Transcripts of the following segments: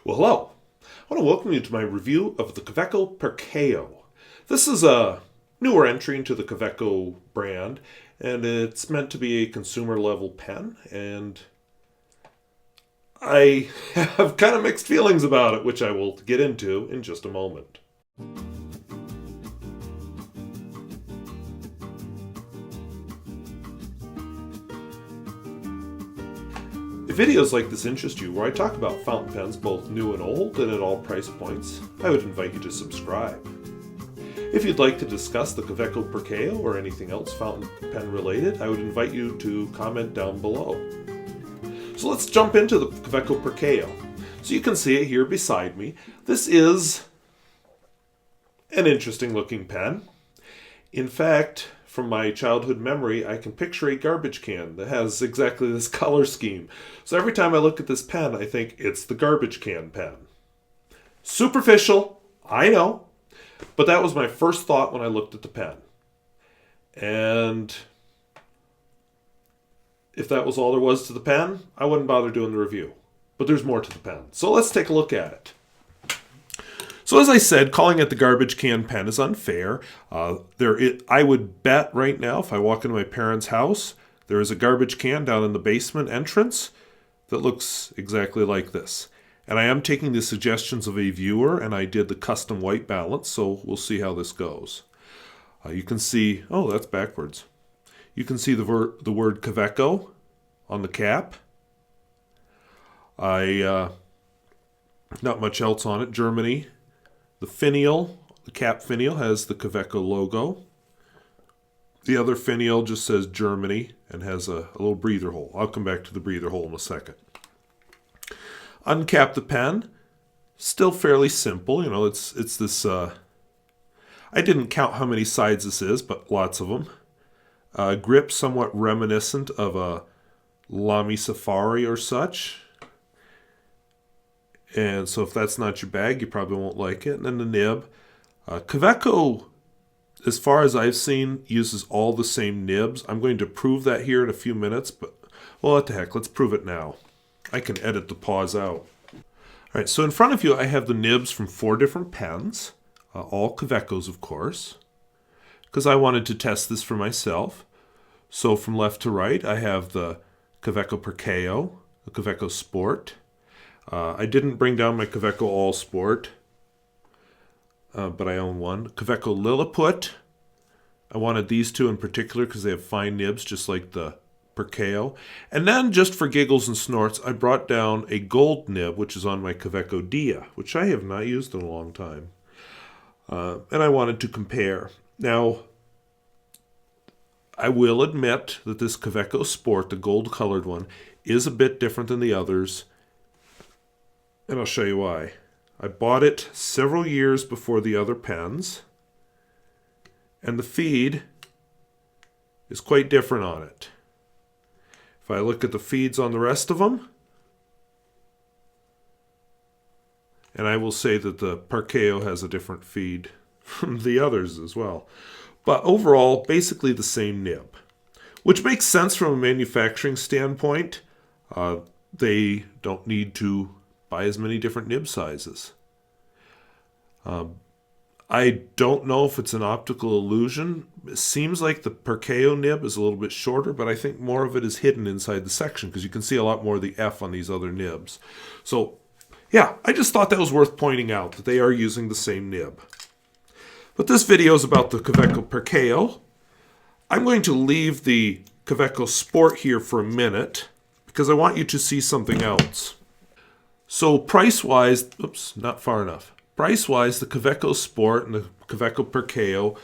Well, hello. I want to welcome you to my review of the Kaweco Perkeo. This is a newer entry into the Kaweco brand, and it's meant to be a consumer-level pen, and I have kind of mixed feelings about it, which I will get into in just a moment. If videos like this interest you, where I talk about fountain pens both new and old and at all price points, I would invite you to subscribe. If you'd like to discuss the Kaweco Perkeo or anything else fountain pen related, I would invite you to comment down below. So let's jump into the Kaweco Perkeo. So you can see it here beside me. This is an interesting looking pen. In fact, from my childhood memory, I can picture a garbage can that has exactly this color scheme. So every time I look at this pen, I think it's the garbage can pen. Superficial, I know, but that was my first thought when I looked at the pen. And if that was all there was to the pen, I wouldn't bother doing the review. But there's more to the pen. So let's take a look at it. So as I said, calling it the garbage can pen is unfair. I would bet right now, if I walk into my parents' house, there is a garbage can down in the basement entrance that looks exactly like this. And I am taking the suggestions of a viewer, and I did the custom white balance, so we'll see how this goes. You can see, oh, that's backwards. You can see the word Kaweco on the cap. Not much else on it. Germany. The Finial, the cap Finial, has the Kaweco logo. The other Finial just says Germany and has a little breather hole. I'll come back to the breather hole in a second. Uncap the pen. Still fairly simple. You know, it's this... I didn't count how many sides this is, but lots of them. Grip somewhat reminiscent of a Lamy Safari or such. And so if that's not your bag, you probably won't like it. And then the nib. Kaweco, as far as I've seen, uses all the same nibs. I'm going to prove that here in a few minutes, but well, what the heck, let's prove it now. I can edit the pause out. All right, so in front of you I have the nibs from 4 different pens, all Kawecos, of course, because I wanted to test this for myself. So from left to right, I have the Kaweco Perkeo, the Kaweco Sport. I didn't bring down my Kaweco All Sport, but I own one. Kaweco Lilliput. I wanted these two in particular because they have fine nibs, just like the Perkeo. And then, just for giggles and snorts, I brought down a gold nib, which is on my Kaweco Dia, which I have not used in a long time. And I wanted to compare. Now, I will admit that this Kaweco Sport, the gold-colored one, is a bit different than the others. And I'll show you why. I bought it several years before the other pens, and the feed is quite different on it. If I look at the feeds on the rest of them, and I will say that the Perkeo has a different feed from the others as well. But overall, basically the same nib, which makes sense from a manufacturing standpoint. They don't need to buy as many different nib sizes. I don't know if it's an optical illusion. It seems like the Perkeo nib is a little bit shorter, but I think more of it is hidden inside the section because you can see a lot more of the F on these other nibs. So, yeah, I just thought that was worth pointing out, that they are using the same nib. But this video is about the Kaweco Perkeo. I'm going to leave the Kaweco Sport here for a minute because I want you to see something else. So price-wise, oops, not far enough. Price-wise, the Kaweco Sport and the Kaweco Perkeo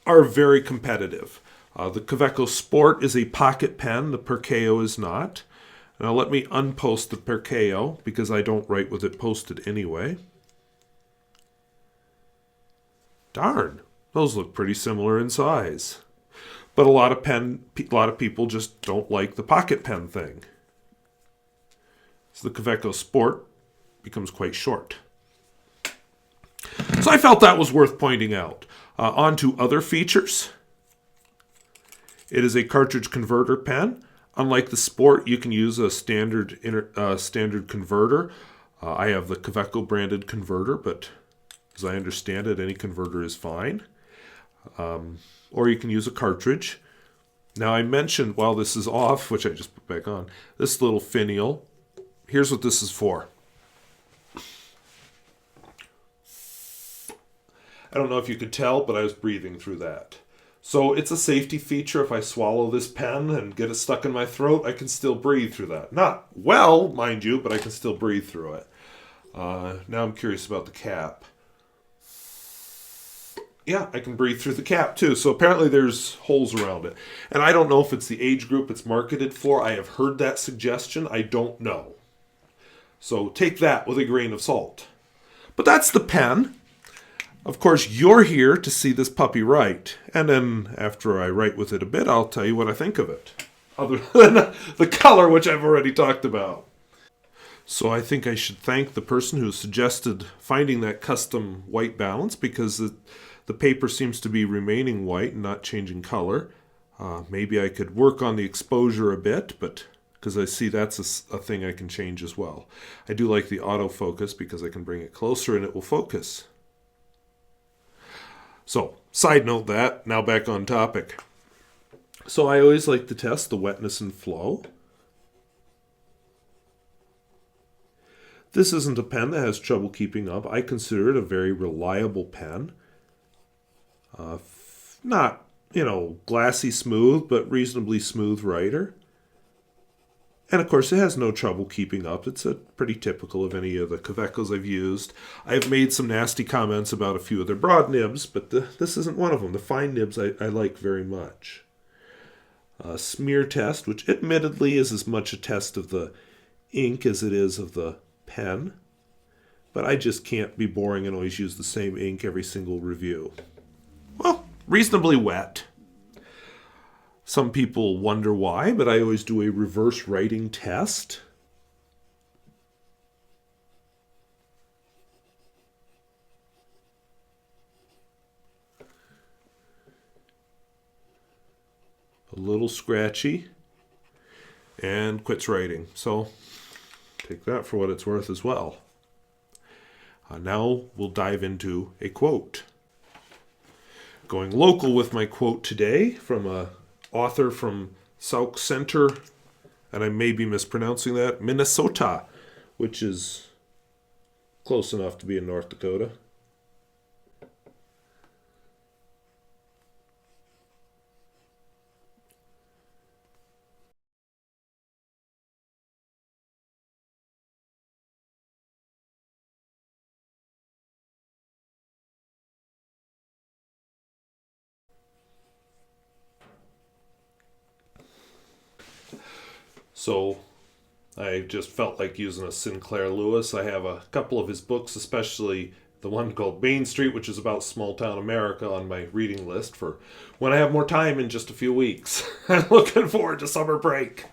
are very competitive. The Kaweco Sport is a pocket pen, the Perkeo is not. Now let me unpost the Perkeo because I don't write with it posted anyway. Darn, those look pretty similar in size. But a lot of people just don't like the pocket pen thing. So the Kaweco Sport becomes quite short. So I felt that was worth pointing out. On to other features. It is a cartridge converter pen. Unlike the Sport, you can use a standard converter. I have the Kaweco branded converter, but as I understand it, any converter is fine. Or you can use a cartridge. Now I mentioned, while this is off, which I just put back on, this little finial. Here's what this is for. I don't know if you could tell, but I was breathing through that. So it's a safety feature. If I swallow this pen and get it stuck in my throat, I can still breathe through that. Not well, mind you, but I can still breathe through it. Now I'm curious about the cap. Yeah, I can breathe through the cap too. So apparently there's holes around it. And I don't know if it's the age group it's marketed for. I have heard that suggestion. I don't know. So take that with a grain of salt. But that's the pen. Of course, you're here to see this puppy write. And then after I write with it a bit, I'll tell you what I think of it. Other than the color, which I've already talked about. So I think I should thank the person who suggested finding that custom white balance, because the paper seems to be remaining white and not changing color. Maybe I could work on the exposure a bit, but because I see that's a thing I can change as well. I do like the autofocus because I can bring it closer and it will focus. So, side note that, now back on topic. So I always like to test the wetness and flow. This isn't a pen that has trouble keeping up. I consider it a very reliable pen. Not, glassy smooth, but reasonably smooth writer. And of course, it has no trouble keeping up. It's pretty typical of any of the Kawecos I've used. I've made some nasty comments about a few of their broad nibs, but this isn't one of them. The fine nibs I like very much. Smear test, which admittedly is as much a test of the ink as it is of the pen. But I just can't be boring and always use the same ink every single review. Well, reasonably wet. Some people wonder why, but I always do a reverse writing test. A little scratchy and quits writing. So take that for what it's worth as well. Now we'll dive into a quote. Going local with my quote today from a author from Sauk Center, and I may be mispronouncing that, Minnesota, which is close enough to be in North Dakota. So I just felt like using a Sinclair Lewis. I have a couple of his books, especially the one called Main Street, which is about small town America, on my reading list for when I have more time in just a few weeks. I'm looking forward to summer break.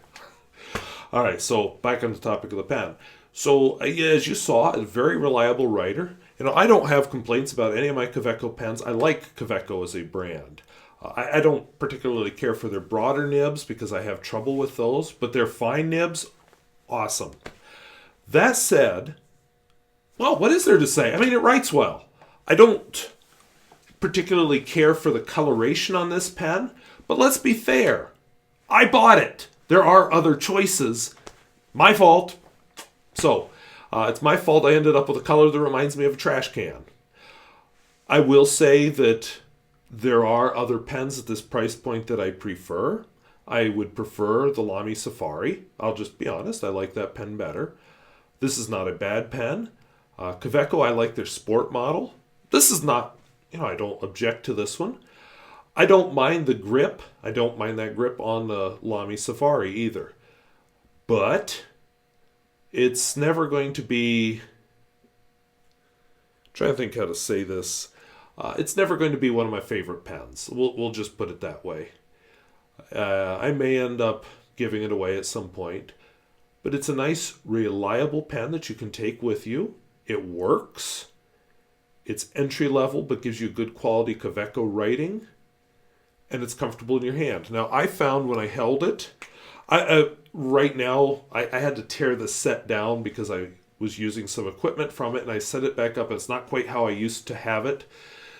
All right, so back on the topic of the pen. So as you saw, a very reliable writer. I don't have complaints about any of my Kaweco pens. I like Kaweco as a brand. I don't particularly care for their broader nibs because I have trouble with those, but their fine nibs, awesome. That said, well, what is there to say? I mean, it writes well. I don't particularly care for the coloration on this pen, but let's be fair. I bought it. There are other choices. My fault. So, it's my fault I ended up with a color that reminds me of a trash can. I will say that there are other pens at this price point that I prefer. I would prefer the Lamy Safari. I'll just be honest, I like that pen better. This is not a bad pen. Kaweco, I like their sport model. This is not, I don't object to this one. I don't mind the grip. I don't mind that grip on the Lamy Safari either. But it's never going to be, I'm trying to think how to say this. It's never going to be one of my favorite pens. We'll just put it that way. I may end up giving it away at some point. But it's a nice, reliable pen that you can take with you. It works. It's entry level, but gives you good quality Kaweco writing. And it's comfortable in your hand. Now, I found when I held it, right now, I had to tear the set down because I was using some equipment from it, and I set it back up. It's not quite how I used to have it,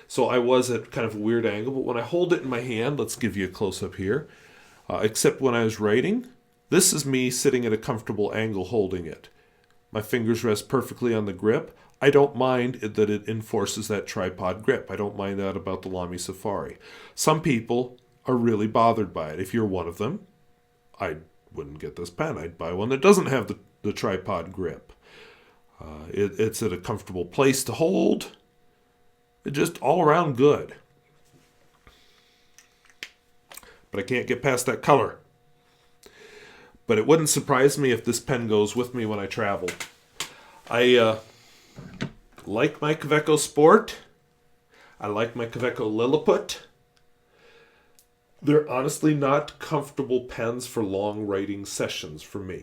so I was at kind of a weird angle. But when I hold it in my hand, let's give you a close-up here, except when I was writing, this is me sitting at a comfortable angle holding it. My fingers rest perfectly on the grip. I don't mind that it enforces that tripod grip. I don't mind that about the Lamy Safari. Some people are really bothered by it. If you're one of them, I wouldn't get this pen. I'd buy one that doesn't have the tripod grip. It's at a comfortable place to hold. It's just all around good. But I can't get past that color. But it wouldn't surprise me if this pen goes with me when I travel. I like my Kaweco Sport. I like my Kaweco Lilliput. They're honestly not comfortable pens for long writing sessions for me.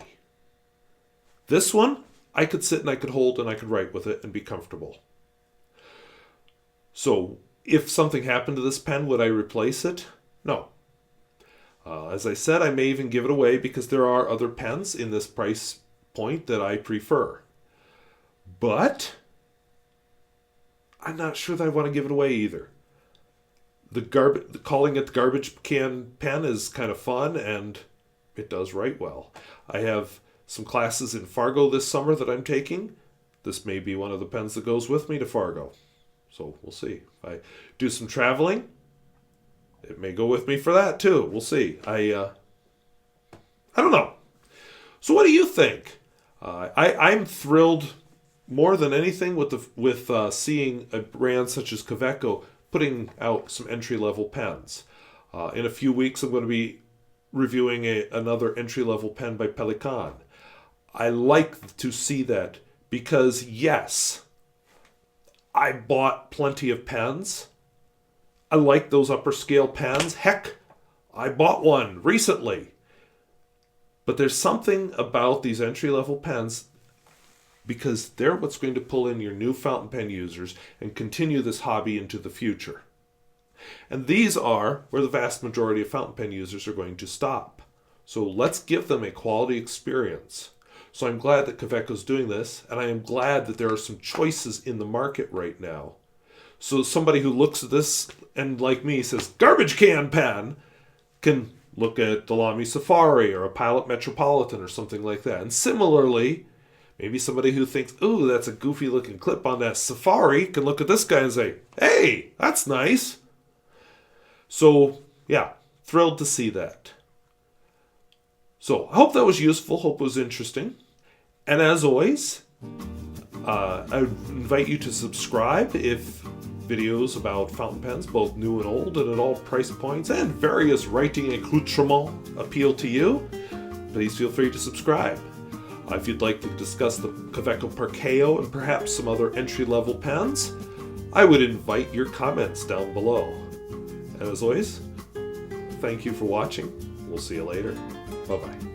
This one, I could sit and I could hold and I could write with it and be comfortable. So if something happened to this pen, would I replace it? No. As I said, I may even give it away because there are other pens in this price point that I prefer. But I'm not sure that I want to give it away either. Calling it the garbage can pen is kind of fun, and it does write well. I have some classes in Fargo this summer that I'm taking. This may be one of the pens that goes with me to Fargo. So we'll see. If I do some traveling, it may go with me for that too. We'll see. I don't know. So what do you think? I'm thrilled more than anything with seeing a brand such as Kaweco putting out some entry-level pens. In a few weeks, I'm going to be reviewing another entry-level pen by Pelikan. I like to see that because, yes, I bought plenty of pens. I like those upper-scale pens. Heck, I bought one recently. But there's something about these entry-level pens because they're what's going to pull in your new fountain pen users and continue this hobby into the future. And these are where the vast majority of fountain pen users are going to stop. So let's give them a quality experience. So I'm glad that Kaweco's doing this, and I am glad that there are some choices in the market right now. So somebody who looks at this and, like me, says, garbage can pen, can look at the Lamy Safari or a Pilot Metropolitan or something like that. And similarly, maybe somebody who thinks, ooh, that's a goofy looking clip on that Safari can look at this guy and say, hey, that's nice. So, yeah, thrilled to see that. So, I hope that was useful. Hope it was interesting. And as always, I would invite you to subscribe if videos about fountain pens, both new and old, and at all price points, and various writing accoutrements appeal to you. Please feel free to subscribe. If you'd like to discuss the Kaweco Perkeo and perhaps some other entry-level pens, I would invite your comments down below. And as always, thank you for watching. We'll see you later. Bye-bye.